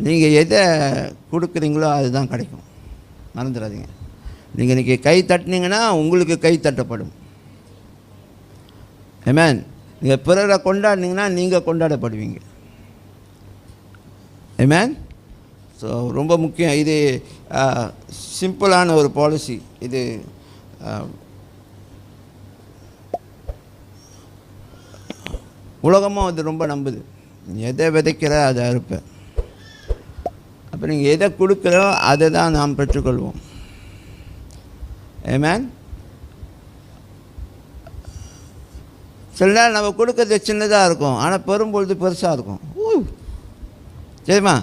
நீங்கள் எதை கொடுக்குறீங்களோ அதுதான் கிடைக்கும். மறந்துடாதீங்க. நீங்கள் இன்றைக்கி கை தட்டினீங்கன்னா உங்களுக்கு கை தட்டப்படும். ஆமென். நீங்கள் பிறரை கொண்டாடினீங்கன்னா நீங்கள் கொண்டாடப்படுவீங்க. ஆமென். ஸோ ரொம்ப முக்கியம். இது சிம்பிளான ஒரு பாலிசி. இது உலகமும் அது ரொம்ப நம்புது. எதை விதைக்கிற அதை அறுப்ப. அப்போ நீங்கள் எதை கொடுக்குறோ அதை தான் நாம் பெற்றுக்கொள்வோம். ஆமென். சில நேரம் நம்ம கொடுக்கறது சின்னதாக இருக்கும், ஆனால் பெரும்பொழுது பெருசாக இருக்கும். சரிம்மா?